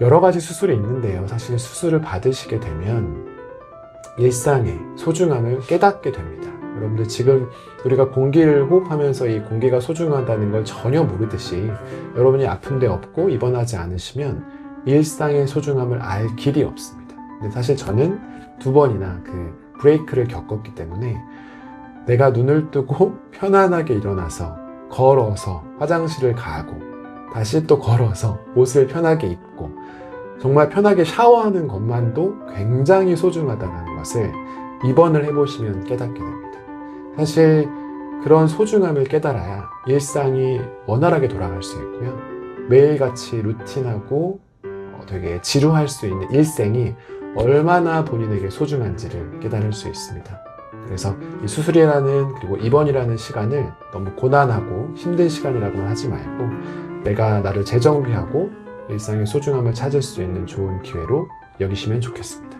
여러 가지 수술이 있는데요. 사실 수술을 받으시게 되면 일상의 소중함을 깨닫게 됩니다. 여러분들 지금 우리가 공기를 호흡하면서 이 공기가 소중하다는 걸 전혀 모르듯이 여러분이 아픈 데 없고 입원하지 않으시면 일상의 소중함을 알 길이 없습니다. 근데 사실 저는 2번이나 그 브레이크를 겪었기 때문에 내가 눈을 뜨고 편안하게 일어나서 걸어서 화장실을 가고 다시 또 걸어서 옷을 편하게 입고 정말 편하게 샤워하는 것만도 굉장히 소중하다는 것을 입원을 해보시면 깨닫게 됩니다. 사실 그런 소중함을 깨달아야 일상이 원활하게 돌아갈 수 있고요. 매일같이 루틴하고 되게 지루할 수 있는 일생이 얼마나 본인에게 소중한지를 깨달을 수 있습니다. 그래서 이 수술이라는 그리고 입원이라는 시간을 너무 고난하고 힘든 시간이라고만 하지 말고 내가 나를 재정비하고 일상의 소중함을 찾을 수 있는 좋은 기회로 여기시면 좋겠습니다.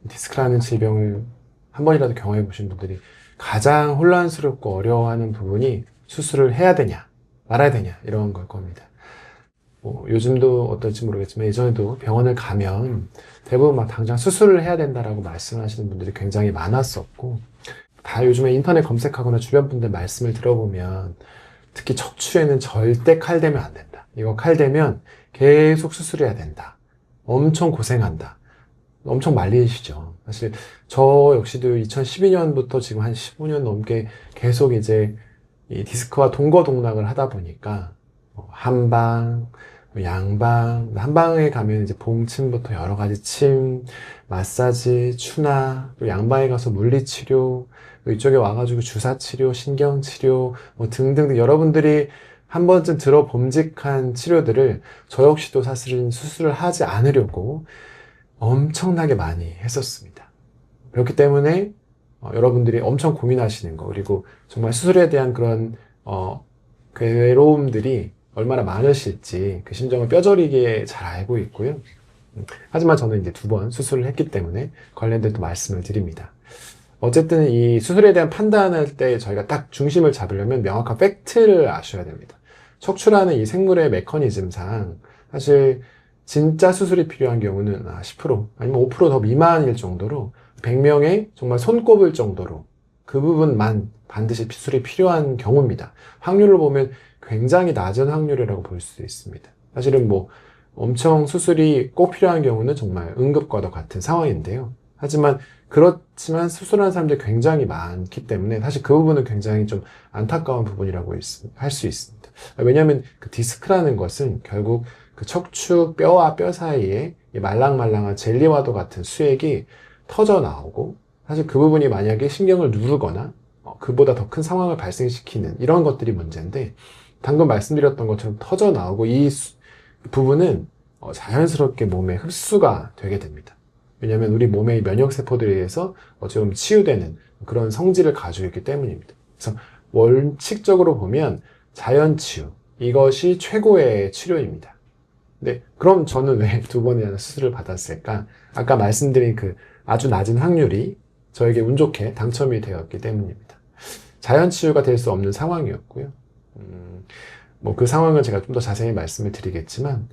디스크라는 질병을 한 번이라도 경험해 보신 분들이 가장 혼란스럽고 어려워하는 부분이 수술을 해야 되냐 말아야 되냐 이런 걸 겁니다. 요즘도 어떨지 모르겠지만 예전에도 병원을 가면 대부분 막 당장 수술을 해야 된다라고 말씀하시는 분들이 굉장히 많았었고, 다 요즘에 인터넷 검색하거나 주변 분들 말씀을 들어보면 특히 척추에는 절대 칼 대면 안 된다. 이거 칼 대면 계속 수술해야 된다. 엄청 고생한다. 엄청 말리시죠. 사실 저 역시도 2012년부터 지금 한 15년 넘게 계속 이제 이 디스크와 동거동락을 하다 보니까 한방, 양방, 한방에 가면 이제 봉침부터 여러 가지 침, 마사지, 추나, 그리고 양방에 가서 물리치료, 이쪽에 와가지고 주사치료, 신경치료, 등등등 여러분들이 한 번쯤 들어봄직한 치료들을 저 역시도 사실은 수술을 하지 않으려고 엄청나게 많이 했었습니다. 그렇기 때문에 여러분들이 엄청 고민하시는 거, 그리고 정말 수술에 대한 그런 괴로움들이 얼마나 많으실지 그 심정을 뼈저리게 잘 알고 있고요. 하지만 저는 이제 2번 수술을 했기 때문에 관련된 또 말씀을 드립니다. 어쨌든 이 수술에 대한 판단할 때 저희가 딱 중심을 잡으려면 명확한 팩트를 아셔야 됩니다. 척추라는 이 생물의 메커니즘상 사실 진짜 수술이 필요한 경우는 10% 아니면 5%더 미만일 정도로 100명에 정말 손꼽을 정도로 그 부분만 반드시 수술이 필요한 경우입니다. 확률로 보면 굉장히 낮은 확률이라고 볼 수 있습니다. 사실은 엄청 수술이 꼭 필요한 경우는 정말 응급과도 같은 상황인데요. 하지만 그렇지만 수술하는 사람들이 굉장히 많기 때문에 사실 그 부분은 굉장히 좀 안타까운 부분이라고 할 수 있습니다. 왜냐하면 그 디스크라는 것은 결국 그 척추 뼈와 뼈 사이에 말랑말랑한 젤리와도 같은 수액이 터져 나오고, 사실 그 부분이 만약에 신경을 누르거나 그보다 더 큰 상황을 발생시키는 이런 것들이 문제인데, 방금 말씀드렸던 것처럼 터져 나오고 이 부분은 자연스럽게 몸에 흡수가 되게 됩니다. 왜냐하면 우리 몸의 면역세포들에 의해서 좀 치유되는 그런 성질을 가지고 있기 때문입니다. 그래서 원칙적으로 보면 자연치유, 이것이 최고의 치료입니다. 네, 그럼 저는 왜 2번이나 수술을 받았을까? 아까 말씀드린 그 아주 낮은 확률이 저에게 운 좋게 당첨이 되었기 때문입니다. 자연치유가 될 수 없는 상황이었고요. 그 상황은 제가 좀 더 자세히 말씀을 드리겠지만,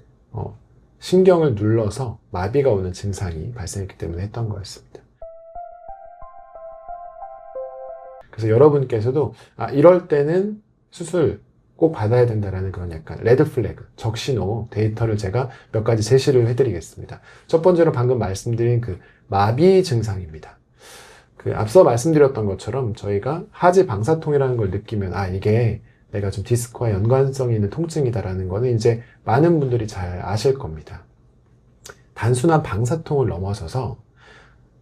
신경을 눌러서 마비가 오는 증상이 발생했기 때문에 했던 거였습니다. 그래서 여러분께서도 이럴 때는 수술 꼭 받아야 된다라는 그런 약간 레드 플래그, 적신호 데이터를 제가 몇 가지 제시를 해드리겠습니다. 첫 번째로 방금 말씀드린 그 마비 증상입니다. 그 앞서 말씀드렸던 것처럼 저희가 하지 방사통이라는 걸 느끼면 이게 내가 좀 디스크와 연관성이 있는 통증이다라는 거는 이제 많은 분들이 잘 아실 겁니다. 단순한 방사통을 넘어서서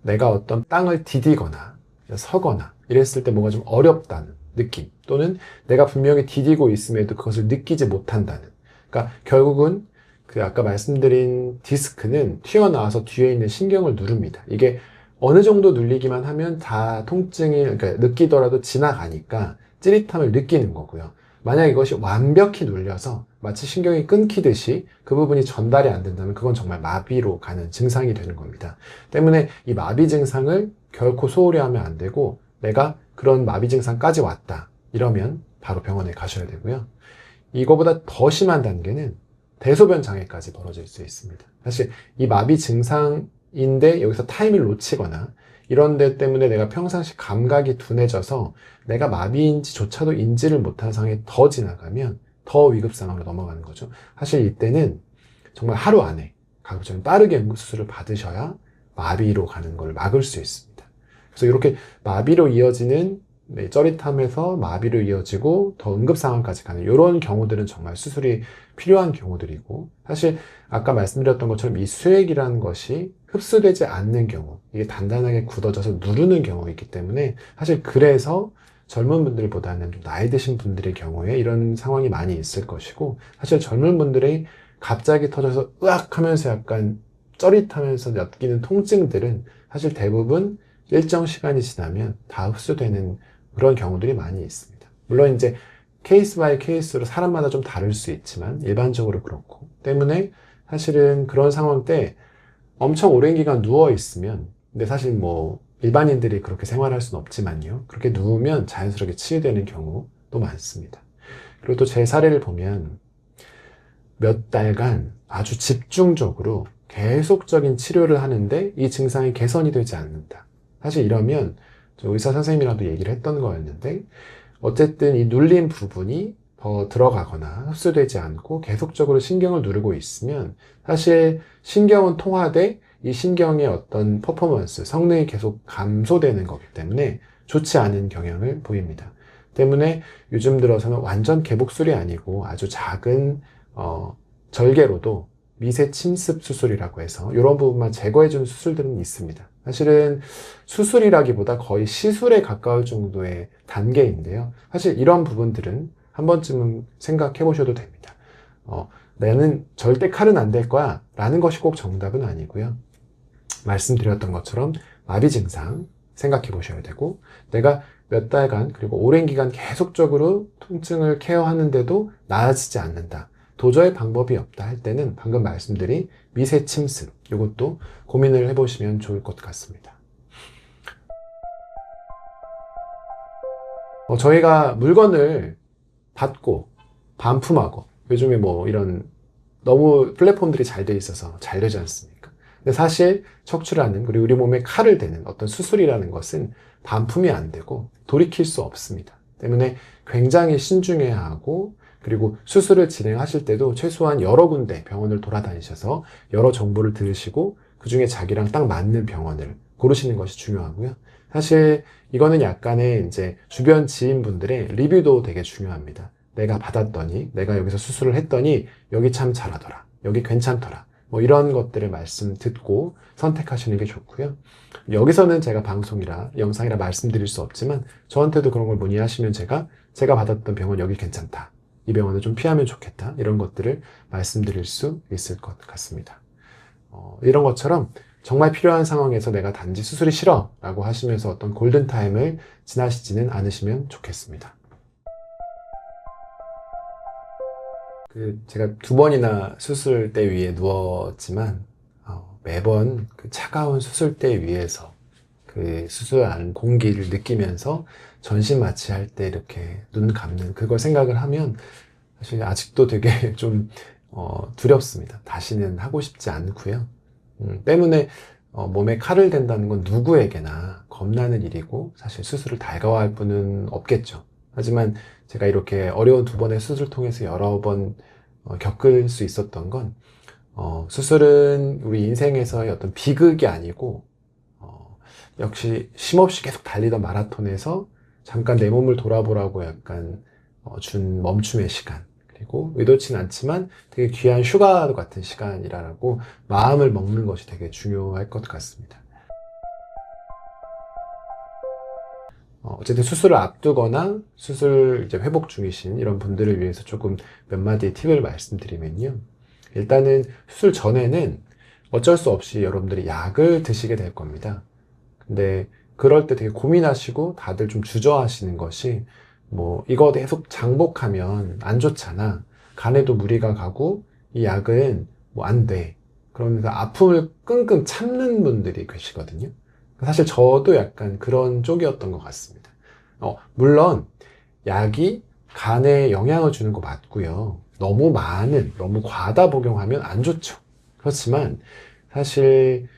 내가 어떤 땅을 디디거나 서거나 이랬을 때 뭔가 좀 어렵다는 느낌, 또는 내가 분명히 디디고 있음에도 그것을 느끼지 못한다는, 그러니까 결국은 그 아까 말씀드린 디스크는 튀어나와서 뒤에 있는 신경을 누릅니다. 이게 어느 정도 눌리기만 하면 다 통증이, 그러니까 느끼더라도 지나가니까 찌릿함을 느끼는 거고요. 만약 이것이 완벽히 눌려서 마치 신경이 끊기듯이 그 부분이 전달이 안 된다면 그건 정말 마비로 가는 증상이 되는 겁니다. 때문에 이 마비 증상을 결코 소홀히 하면 안 되고, 내가 그런 마비 증상까지 왔다 이러면 바로 병원에 가셔야 되고요. 이거보다 더 심한 단계는 대소변 장애까지 벌어질 수 있습니다. 사실 이 마비 증상인데 여기서 타이밍을 놓치거나 이런 데 때문에 내가 평상시 감각이 둔해져서 내가 마비인지조차도 인지를 못한 상황에 더 지나가면 더 위급 상황으로 넘어가는 거죠. 사실 이때는 정말 하루 안에 가급적이면 빠르게 응급수술을 받으셔야 마비로 가는 걸 막을 수 있습니다. 그래서 이렇게 마비로 이어지는 쩌릿함에서 마비로 이어지고 더 응급 상황까지 가는 이런 경우들은 정말 수술이 필요한 경우들이고, 사실 아까 말씀드렸던 것처럼 이 수액이라는 것이 흡수되지 않는 경우, 이게 단단하게 굳어져서 누르는 경우이기 때문에 사실 그래서 젊은 분들보다는 좀 나이 드신 분들의 경우에 이런 상황이 많이 있을 것이고, 사실 젊은 분들이 갑자기 터져서 으악 하면서 약간 쩌릿하면서 느끼는 통증들은 사실 대부분 일정 시간이 지나면 다 흡수되는 그런 경우들이 많이 있습니다. 물론 이제 케이스 바이 케이스로 사람마다 좀 다를 수 있지만 일반적으로 그렇고, 때문에 사실은 그런 상황 때 엄청 오랜 기간 누워 있으면, 근데 사실 뭐 일반인들이 그렇게 생활할 수는 없지만요, 그렇게 누우면 자연스럽게 치유되는 경우도 많습니다. 그리고 또 제 사례를 보면 몇 달간 아주 집중적으로 계속적인 치료를 하는데 이 증상이 개선이 되지 않는다. 사실 이러면 저 의사 선생님이랑도 얘기를 했던 거였는데, 어쨌든 이 눌린 부분이 더 들어가거나 흡수되지 않고 계속적으로 신경을 누르고 있으면 사실 신경은 통하되 이 신경의 어떤 퍼포먼스, 성능이 계속 감소되는 거기 때문에 좋지 않은 경향을 보입니다. 때문에 요즘 들어서는 완전 개복술이 아니고 아주 작은 절개로도 미세 침습 수술이라고 해서 이런 부분만 제거해주는 수술들은 있습니다. 사실은 수술이라기보다 거의 시술에 가까울 정도의 단계인데요. 사실 이런 부분들은 한 번쯤은 생각해 보셔도 됩니다. 나는 절대 칼은 안 될 거야 라는 것이 꼭 정답은 아니고요. 말씀드렸던 것처럼 마비 증상 생각해 보셔야 되고, 내가 몇 달간 그리고 오랜 기간 계속적으로 통증을 케어하는데도 나아지지 않는다, 도저히 방법이 없다 할 때는 방금 말씀드린 미세 침습, 이것도 고민을 해보시면 좋을 것 같습니다. 저희가 물건을 받고 반품하고, 요즘에 뭐 이런 너무 플랫폼들이 잘 돼 있어서 잘 되지 않습니까? 근데 사실 척추라는, 그리고 우리 몸에 칼을 대는 어떤 수술이라는 것은 반품이 안 되고 돌이킬 수 없습니다. 때문에 굉장히 신중해야 하고, 그리고 수술을 진행하실 때도 최소한 여러 군데 병원을 돌아다니셔서 여러 정보를 들으시고 그 중에 자기랑 딱 맞는 병원을 고르시는 것이 중요하고요. 사실 이거는 약간의 이제 주변 지인분들의 리뷰도 되게 중요합니다. 내가 받았더니, 내가 여기서 수술을 했더니 여기 참 잘하더라, 여기 괜찮더라, 뭐 이런 것들을 말씀 듣고 선택하시는 게 좋고요. 여기서는 제가 방송이라 영상이라 말씀드릴 수 없지만 저한테도 그런 걸 문의하시면 제가 받았던 병원 여기 괜찮다, 이 병원을 좀 피하면 좋겠다, 이런 것들을 말씀드릴 수 있을 것 같습니다. 이런 것처럼 정말 필요한 상황에서 내가 단지 수술이 싫어 라고 하시면서 어떤 골든타임을 지나시지는 않으시면 좋겠습니다. 제가 2번이나 수술대 위에 누웠지만 매번 그 차가운 수술대 위에서 그 수술한 공기를 느끼면서 전신 마취할 때 이렇게 눈 감는 그걸 생각을 하면 사실 아직도 되게 좀 두렵습니다. 다시는 하고 싶지 않고요. 때문에 몸에 칼을 댄다는 건 누구에게나 겁나는 일이고 사실 수술을 달가워할 분은 없겠죠. 하지만 제가 이렇게 어려운 2번의 수술을 통해서 여러 번 겪을 수 있었던 건, 수술은 우리 인생에서의 어떤 비극이 아니고 역시 쉼없이 계속 달리던 마라톤에서 잠깐 내 몸을 돌아보라고 약간 준 멈춤의 시간, 그리고 의도치는 않지만 되게 귀한 휴가 같은 시간이라고 마음을 먹는 것이 되게 중요할 것 같습니다. 어쨌든 수술을 앞두거나 수술 이제 회복 중이신 이런 분들을 위해서 조금 몇 마디 팁을 말씀드리면요. 일단은 수술 전에는 어쩔 수 없이 여러분들이 약을 드시게 될 겁니다. 근데 그럴 때 되게 고민하시고 다들 좀 주저하시는 것이, 뭐 이거 계속 장복하면 안 좋잖아, 간에도 무리가 가고 이 약은 뭐 안 돼, 그러면서 아픔을 끙끙 참는 분들이 계시거든요. 사실 저도 약간 그런 쪽이었던 것 같습니다. 물론 약이 간에 영향을 주는 거 맞고요. 너무 너무 과다 복용하면 안 좋죠. 그렇지만 사실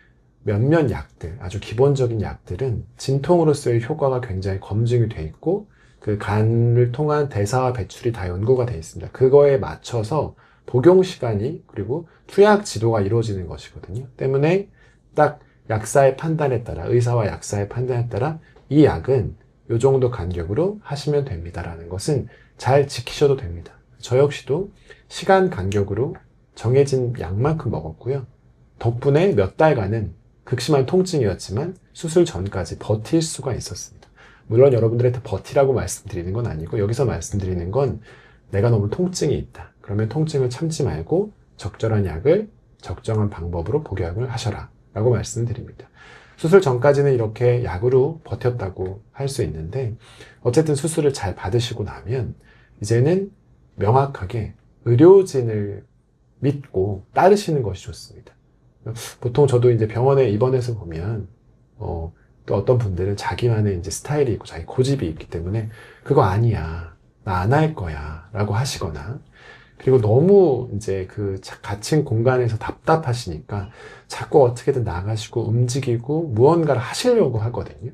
몇몇 약들, 아주 기본적인 약들은 진통으로서의 효과가 굉장히 검증이 돼 있고 그 간을 통한 대사와 배출이 다 연구가 돼 있습니다. 그거에 맞춰서 복용 시간이 그리고 투약 지도가 이루어지는 것이거든요. 때문에 딱 약사의 판단에 따라, 의사와 약사의 판단에 따라 이 약은 이 정도 간격으로 하시면 됩니다라는 것은 잘 지키셔도 됩니다. 저 역시도 시간 간격으로 정해진 약만큼 먹었고요. 덕분에 몇 달간은 극심한 통증이었지만 수술 전까지 버틸 수가 있었습니다. 물론 여러분들한테 버티라고 말씀드리는 건 아니고 여기서 말씀드리는 건 내가 너무 통증이 있다. 그러면 통증을 참지 말고 적절한 약을 적정한 방법으로 복용을 하셔라 라고 말씀드립니다. 수술 전까지는 이렇게 약으로 버텼다고 할 수 있는데 어쨌든 수술을 잘 받으시고 나면 이제는 명확하게 의료진을 믿고 따르시는 것이 좋습니다. 보통 저도 이제 병원에 입원해서 보면 또 어떤 분들은 자기만의 이제 스타일이 있고 자기 고집이 있기 때문에 그거 아니야, 나 안 할 거야 라고 하시거나, 그리고 너무 이제 그 갇힌 공간에서 답답하시니까 자꾸 어떻게든 나가시고 움직이고 무언가를 하시려고 하거든요.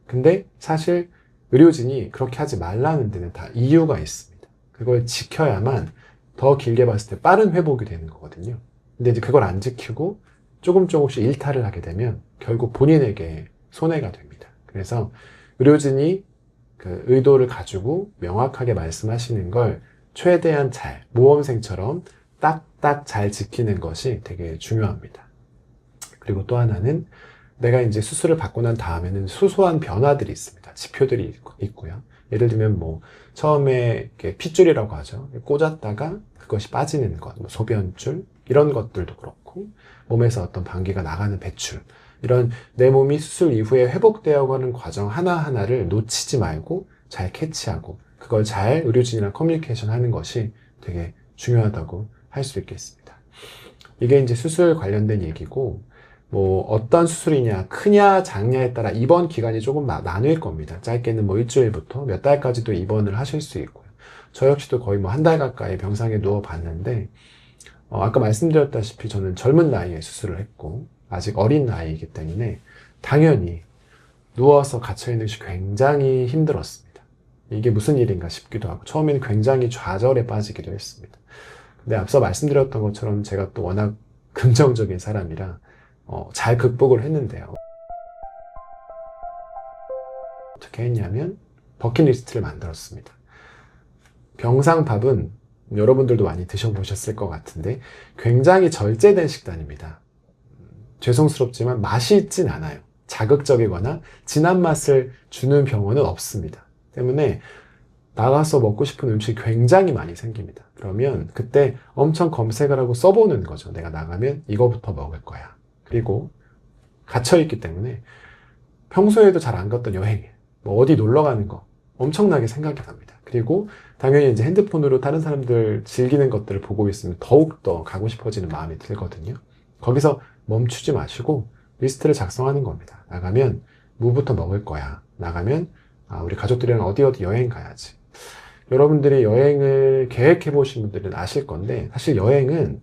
근데 사실 의료진이 그렇게 하지 말라는 데는 다 이유가 있습니다. 그걸 지켜야만 더 길게 봤을 때 빠른 회복이 되는 거거든요. 근데 이제 그걸 안 지키고 조금씩 일탈을 하게 되면 결국 본인에게 손해가 됩니다. 그래서 의료진이 그 의도를 가지고 명확하게 말씀하시는 걸 최대한 잘, 모범생처럼 딱딱 잘 지키는 것이 되게 중요합니다. 그리고 또 하나는 내가 이제 수술을 받고 난 다음에는 소소한 변화들이 있습니다. 지표들이 있고요. 예를 들면 뭐 처음에 이렇게 핏줄이라고 하죠. 꽂았다가 그것이 빠지는 것, 뭐 소변줄 이런 것들도 그렇고 몸에서 어떤 방귀가 나가는 배출, 이런 내 몸이 수술 이후에 회복되어 가는 과정 하나하나를 놓치지 말고 잘 캐치하고 그걸 잘 의료진이랑 커뮤니케이션 하는 것이 되게 중요하다고 할 수 있겠습니다. 이게 이제 수술 관련된 얘기고, 뭐 어떤 수술이냐, 크냐 작냐에 따라 입원 기간이 조금 나뉠 겁니다. 짧게는 뭐 일주일부터 몇 달까지도 입원을 하실 수 있고요. 저 역시도 거의 뭐 한 달 가까이 병상에 누워 봤는데 아까 말씀드렸다시피 저는 젊은 나이에 수술을 했고 아직 어린 나이이기 때문에 당연히 누워서 갇혀있는 것이 굉장히 힘들었습니다. 이게 무슨 일인가 싶기도 하고 처음에는 굉장히 좌절에 빠지기도 했습니다. 근데 앞서 말씀드렸던 것처럼 제가 또 워낙 긍정적인 사람이라 잘 극복을 했는데요. 어떻게 했냐면 버킷리스트를 만들었습니다. 병상밥은 여러분들도 많이 드셔보셨을 것 같은데 굉장히 절제된 식단입니다. 죄송스럽지만 맛이 있진 않아요. 자극적이거나 진한 맛을 주는 병원은 없습니다. 때문에 나가서 먹고 싶은 음식이 굉장히 많이 생깁니다. 그러면 그때 엄청 검색을 하고 써보는 거죠. 내가 나가면 이거부터 먹을 거야. 그리고 갇혀있기 때문에 평소에도 잘 안 갔던 여행, 뭐 어디 놀러 가는 거 엄청나게 생각이 납니다. 그리고 당연히 이제 핸드폰으로 다른 사람들 즐기는 것들을 보고 있으면 더욱더 가고 싶어지는 마음이 들거든요. 거기서 멈추지 마시고 리스트를 작성하는 겁니다. 나가면 뭐부터 먹을 거야. 나가면 우리 가족들이랑 어디 여행 가야지. 여러분들이 여행을 계획해 보신 분들은 아실 건데 사실 여행은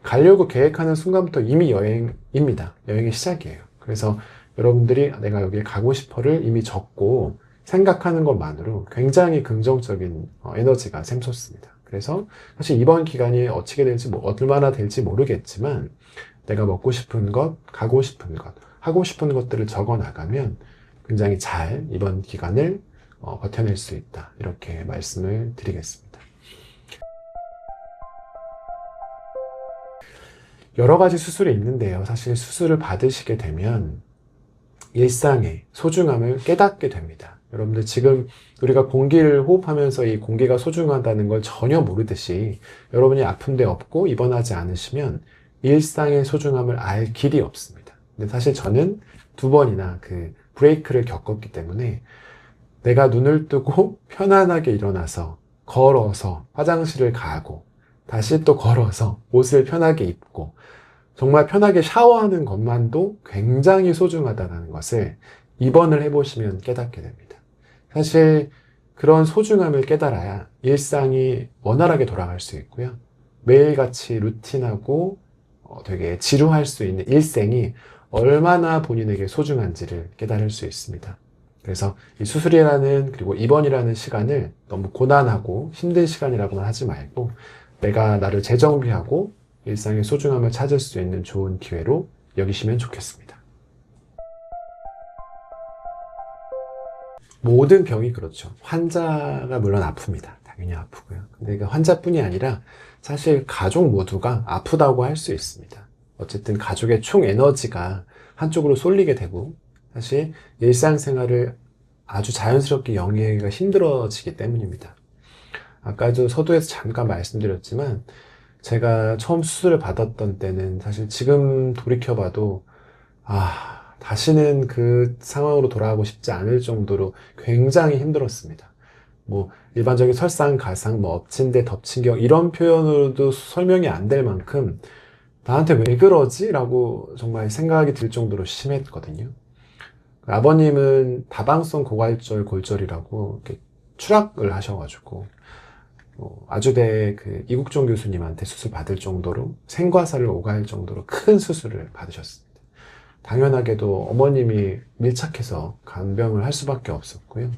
가려고 계획하는 순간부터 이미 여행입니다. 여행의 시작이에요. 그래서 여러분들이 내가 여기에 가고 싶어를 이미 적고 생각하는 것만으로 굉장히 긍정적인 에너지가 샘솟습니다. 그래서 사실 이번 기간이 어떻게 될지 얼마나 될지 모르겠지만 내가 먹고 싶은 것, 가고 싶은 것, 하고 싶은 것들을 적어 나가면 굉장히 잘 이번 기간을 버텨낼 수 있다. 이렇게 말씀을 드리겠습니다. 여러 가지 수술이 있는데요. 사실 수술을 받으시게 되면 일상의 소중함을 깨닫게 됩니다. 여러분들 지금 우리가 공기를 호흡하면서 이 공기가 소중하다는 걸 전혀 모르듯이 여러분이 아픈 데 없고 입원하지 않으시면 일상의 소중함을 알 길이 없습니다. 근데 사실 저는 2번이나 그 브레이크를 겪었기 때문에 내가 눈을 뜨고 편안하게 일어나서 걸어서 화장실을 가고 다시 또 걸어서 옷을 편하게 입고 정말 편하게 샤워하는 것만도 굉장히 소중하다는 것을 입원을 해보시면 깨닫게 됩니다. 사실 그런 소중함을 깨달아야 일상이 원활하게 돌아갈 수 있고요. 매일같이 루틴하고 되게 지루할 수 있는 일생이 얼마나 본인에게 소중한지를 깨달을 수 있습니다. 그래서 이 수술이라는 그리고 입원이라는 시간을 너무 고난하고 힘든 시간이라고만 하지 말고 내가 나를 재정비하고 일상의 소중함을 찾을 수 있는 좋은 기회로 여기시면 좋겠습니다. 모든 병이 그렇죠. 환자가 물론 아픕니다. 당연히 아프고요. 근데 그 환자뿐이 아니라 사실 가족 모두가 아프다고 할 수 있습니다. 어쨌든 가족의 총 에너지가 한쪽으로 쏠리게 되고 사실 일상생활을 아주 자연스럽게 영위하기가 힘들어지기 때문입니다. 아까도 서두에서 잠깐 말씀드렸지만 제가 처음 수술을 받았던 때는 사실 지금 돌이켜봐도 다시는 그 상황으로 돌아가고 싶지 않을 정도로 굉장히 힘들었습니다. 뭐 일반적인 설상가상, 뭐 엎친 데 덮친 격 이런 표현으로도 설명이 안 될 만큼 나한테 왜 그러지? 라고 정말 생각이 들 정도로 심했거든요. 아버님은 다방성 고관절 골절이라고 이렇게 추락을 하셔가지고 아주대 그 이국종 교수님한테 수술 받을 정도로 생과사를 오갈 정도로 큰 수술을 받으셨습니다. 당연하게도 어머님이 밀착해서 간병을 할 수밖에 없었고요.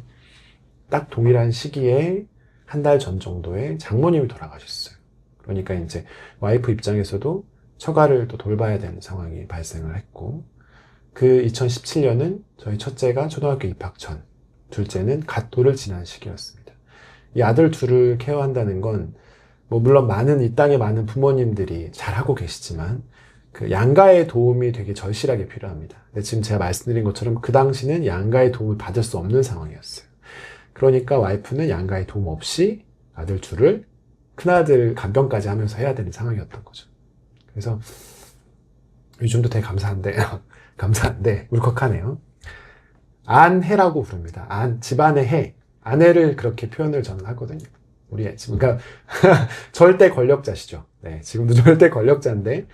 딱 동일한 시기에 한 달 전 정도에 장모님이 돌아가셨어요. 그러니까 이제 와이프 입장에서도 처가를 또 돌봐야 되는 상황이 발생을 했고, 그 2017년은 저희 첫째가 초등학교 입학 전, 둘째는 갓 돌을 지난 시기였습니다. 이 아들 둘을 케어한다는 건 뭐 물론 많은 이 땅에 많은 부모님들이 잘하고 계시지만 그 양가의 도움이 되게 절실하게 필요합니다. 근데 지금 제가 말씀드린 것처럼 그 당시는 양가의 도움을 받을 수 없는 상황이었어요. 그러니까 와이프는 양가의 도움 없이 아들 둘을 큰아들 간병까지 하면서 해야 되는 상황이었던 거죠. 그래서 요즘도 되게 감사한데 울컥하네요. 안해라고 부릅니다. 집안의 해. 아내를 그렇게 표현을 저는 하거든요. 우리 지금 그러니까 절대 권력자시죠. 네, 지금도 절대 권력자인데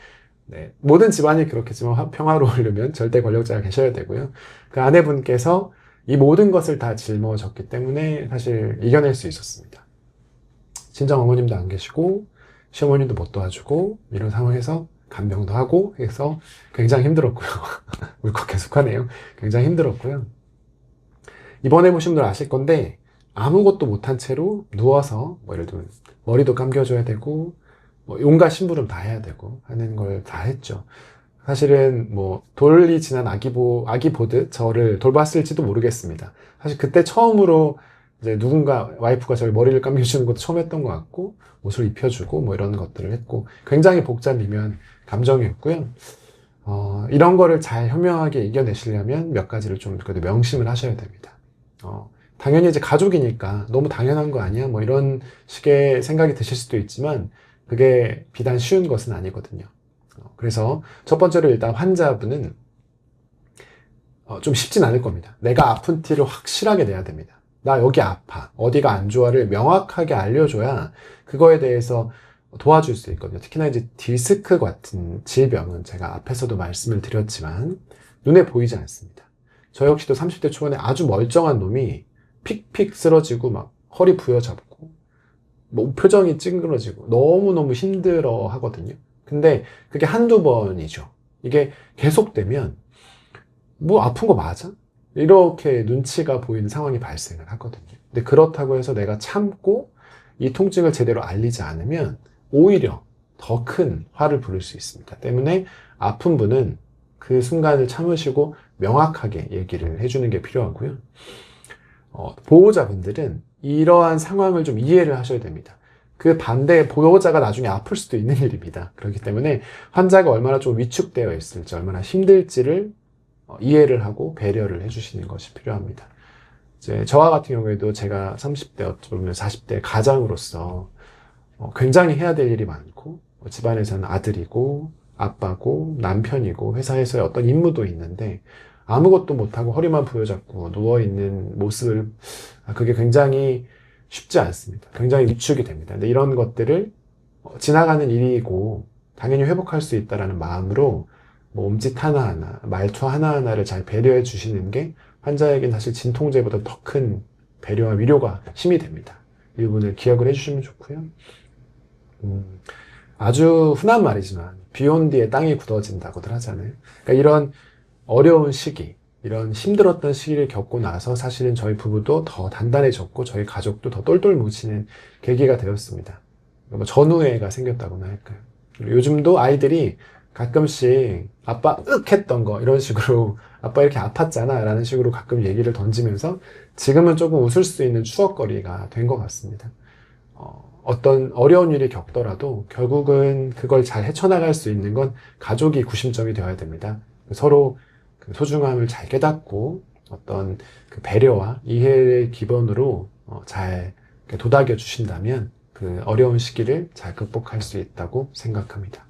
네, 모든 집안이 그렇겠지만 평화로우려면 절대 권력자가 계셔야 되고요. 그 아내분께서 이 모든 것을 다 짊어졌기 때문에 사실 이겨낼 수 있었습니다. 친정 어머님도 안 계시고 시어머님도 못 도와주고 이런 상황에서 간병도 하고 해서 굉장히 힘들었고요. 울컥 계속하네요. 굉장히 힘들었고요. 입원해 보신 분들 아실 건데 아무것도 못한 채로 누워서 뭐 예를 들면 머리도 감겨줘야 되고 뭐 온갖 심부름 다 해야 되고 하는 걸 다 했죠. 사실은 뭐 돌이 지난 아기 보듯 저를 돌봤을지도 모르겠습니다. 사실 그때 처음으로 이제 누군가 와이프가 저희 머리를 감겨주는 것도 처음 했던 것 같고 옷을 입혀주고 뭐 이런 것들을 했고 굉장히 복잡 미묘한 감정이었고요. 이런 거를 잘 현명하게 이겨내시려면 몇 가지를 좀 그래도 명심을 하셔야 됩니다. 당연히 이제 가족이니까 너무 당연한 거 아니야? 뭐 이런 식의 생각이 드실 수도 있지만 그게 비단 쉬운 것은 아니거든요. 그래서 첫 번째로 일단 환자분은 좀 쉽진 않을 겁니다. 내가 아픈 티를 확실하게 내야 됩니다. 나 여기 아파. 어디가 안 좋아를 명확하게 알려줘야 그거에 대해서 도와줄 수 있거든요. 특히나 이제 디스크 같은 질병은 제가 앞에서도 말씀을 드렸지만 눈에 보이지 않습니다. 저 역시도 30대 초반에 아주 멀쩡한 놈이 픽픽 쓰러지고 막 허리 부여잡고 뭐 표정이 찡그러지고 너무너무 힘들어 하거든요. 근데 그게 한두 번이죠. 이게 계속되면 뭐 아픈 거 맞아? 이렇게 눈치가 보이는 상황이 발생을 하거든요. 근데 그렇다고 해서 내가 참고 이 통증을 제대로 알리지 않으면 오히려 더 큰 화를 부를 수 있습니다. 때문에 아픈 분은 그 순간을 참으시고 명확하게 얘기를 해주는 게 필요하고요. 보호자분들은 이러한 상황을 좀 이해를 하셔야 됩니다. 그 반대에 보호자가 나중에 아플 수도 있는 일입니다. 그렇기 때문에 환자가 얼마나 좀 위축되어 있을지, 얼마나 힘들지를 이해를 하고 배려를 해주시는 것이 필요합니다. 이제 저와 같은 경우에도 제가 30대, 어쩌면 40대 가장으로서 굉장히 해야 될 일이 많고, 집안에서는 아들이고, 아빠고, 남편이고, 회사에서의 어떤 임무도 있는데, 아무것도 못하고 허리만 부여잡고 누워있는 모습을, 그게 굉장히 쉽지 않습니다. 굉장히 위축이 됩니다. 근데 이런 것들을 지나가는 일이고, 당연히 회복할 수 있다는 마음으로, 몸짓 하나하나, 말투 하나하나를 잘 배려해 주시는 게 환자에겐 사실 진통제보다 더 큰 배려와 위로가 힘이 됩니다. 이 부분을 기억을 해주시면 좋고요. 아주 흔한 말이지만 비 온 뒤에 땅이 굳어진다고들 하잖아요. 그러니까 이런 어려운 시기, 이런 힘들었던 시기를 겪고 나서 사실은 저희 부부도 더 단단해졌고 저희 가족도 더 똘똘 뭉치는 계기가 되었습니다. 뭐 전우애가 생겼다고나 할까요? 요즘도 아이들이 가끔씩 아빠 윽 했던 거 이런 식으로 아빠 이렇게 아팠잖아 라는 식으로 가끔 얘기를 던지면서 지금은 조금 웃을 수 있는 추억거리가 된 것 같습니다. 어떤 어려운 일이 겪더라도 결국은 그걸 잘 헤쳐나갈 수 있는 건 가족이 구심점이 되어야 됩니다. 서로 그 소중함을 잘 깨닫고 어떤 그 배려와 이해의 기본으로 잘 도닥여 주신다면 그 어려운 시기를 잘 극복할 수 있다고 생각합니다.